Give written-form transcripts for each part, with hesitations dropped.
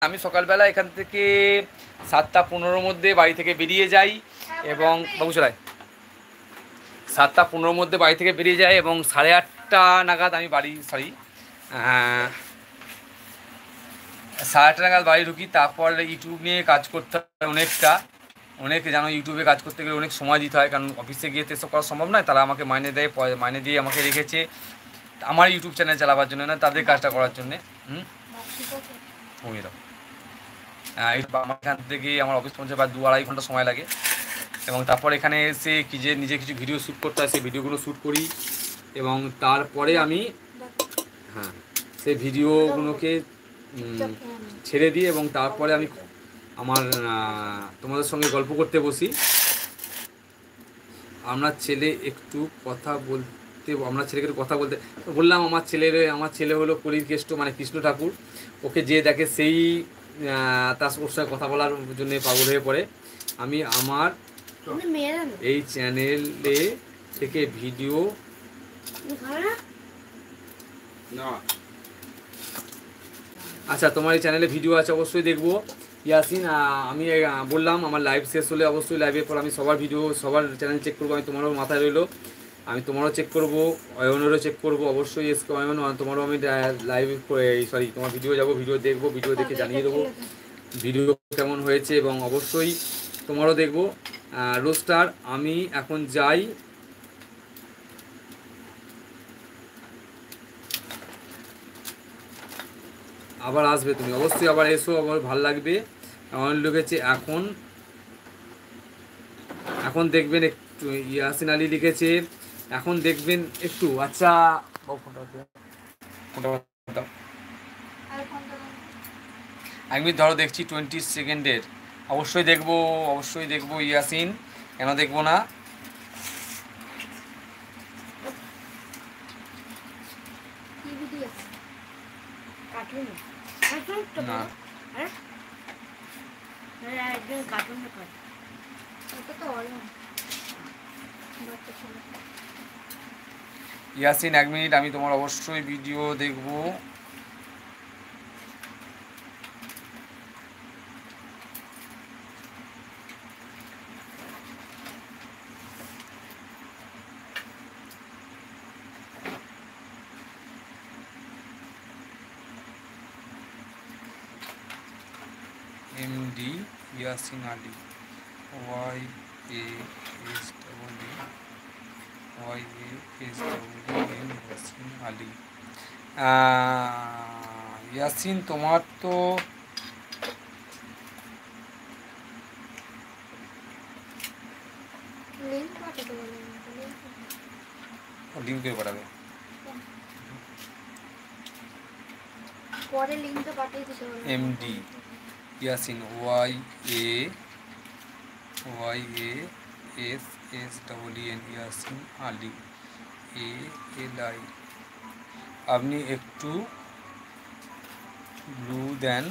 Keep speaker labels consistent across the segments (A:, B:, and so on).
A: আমি সকালবেলা এখান থেকে 7:15-র মধ্যে বাড়ি থেকে বেরিয়ে যাই এবং বাবুচলায় 7:15-র মধ্যে বাড়ি থেকে বেরিয়ে যায় এবং 8:30 নাগাদ আমি বাড়ি 8:30 নাগাদ বাড়ি ঢুকি। তারপর ইউটিউব নিয়ে কাজ করতে হয় অনেক জানো, ইউটিউবে কাজ করতে গেলে অনেক সময় দিতে হয়, কারণ অফিসে গিয়ে তো এসব করা সম্ভব নয়। তারা আমাকে মাইনে দেয়, মাইনে দিয়ে আমাকে রেখেছে আমার ইউটিউব চ্যানেল চালাবার জন্য, না তাদের কাজটা করার জন্যে। কমিয়ে দাও। আমার এখান থেকে আমার অফিস পৌঁছে প্রায় 2-2.5 ঘন্টা সময় লাগে এবং তারপর এখানে এসে নিজে কিছু ভিডিও শ্যুট করতে হয়, সেই ভিডিওগুলো শ্যুট করি এবং তারপরে আমি সেই ভিডিওগুলোকে ছেড়ে দিই এবং তারপরে আমি আমার তোমাদের সঙ্গে গল্প করতে বসি। আমরা ছেলেকে একটু কথা বলতে বললাম। আমার ছেলে হলো কলির কেষ্ট, মানে কৃষ্ণ ঠাকুর। ওকে যে দেখে সেই তার ওর সঙ্গে কথা বলার জন্য পাগল হয়ে পড়ে। আমি আমার এই চ্যানেলে থেকে ভিডিও আচ্ছা, তোমার এই চ্যানেলে ভিডিও আছে, অবশ্যই দেখবো ইয়াসিন। আমি বললাম আমার লাইভ শেষ হলে অবশ্যই লাইভের পর আমি সবার চ্যানেল চেক করবো। আমি তোমারও মাথায় রইলো, আমি তোমারও চেক করবো, অয়নেরও চেক করবো অবশ্যই। এসকে অয়ন, তোমারও আমি লাইভ তোমার ভিডিও যাবো, ভিডিও দেখবো, ভিডিও দেখে জানিয়ে দেবো ভিডিও কেমন হয়েছে এবং অবশ্যই তোমারও দেখবো। রোস্টার, আমি এখন যাই, আবার আসবে তুমি, অবশ্যই আবার এসো, আবার ভালো লাগবে। অয়ন লিখেছে এখন দেখবেন একটু। ইয়াসিন আলী লিখেছে এখন দেখবেন একটু। আচ্ছা, আমি ধরো দেখছি 20 সেকেন্ডের। অবশ্যই দেখবো ইয়াসিন, কেন দেখবো না। ইয়াসিন 1 মিনিট, আমি তোমার অবশ্যই ভিডিও দেখবো। এমডি ইয়াসিন আলী, ইয়াসিন আলী। ইয়াসিন, তোমার তো লিঙ্ক করে পাঠাবে, পরে লিঙ্কটা পাঠিয়ে দিতে হবে। MD Yasin, YASSEN Yasin Ali ALI। আপনি একটু ব্লু দেন,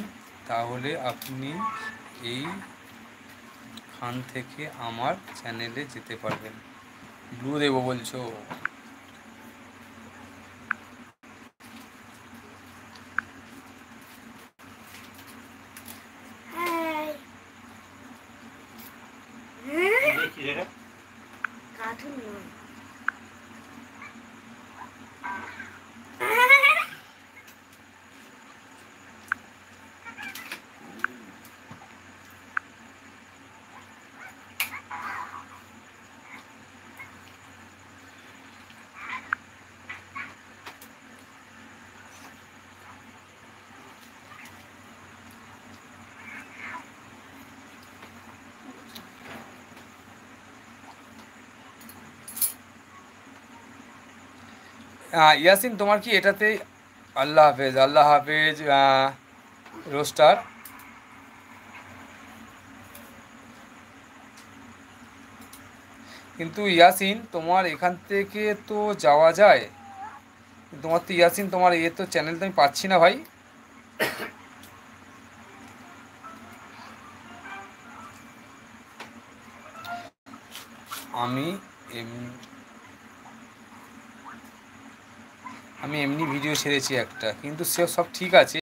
A: তাহলে আপনি এইখান থেকে আমার চ্যানেলে যেতে পারবেন। ব্লু দেবো বলছো? ইয়াসিন, তোমার কি এটাতে? আল্লাহ হাফেজ রোস্টার। কিন্তু ইয়াসিন, তোমার এখান থেকে তো যাওয়া যায়। তোমার তো ইয়াসিন, তোমার তো চ্যানেল তো আমি পাচ্ছি না ভাই। আমি এমনি ভিডিও ছেড়েছি একটা, কিন্তু সে সব ঠিক আছে।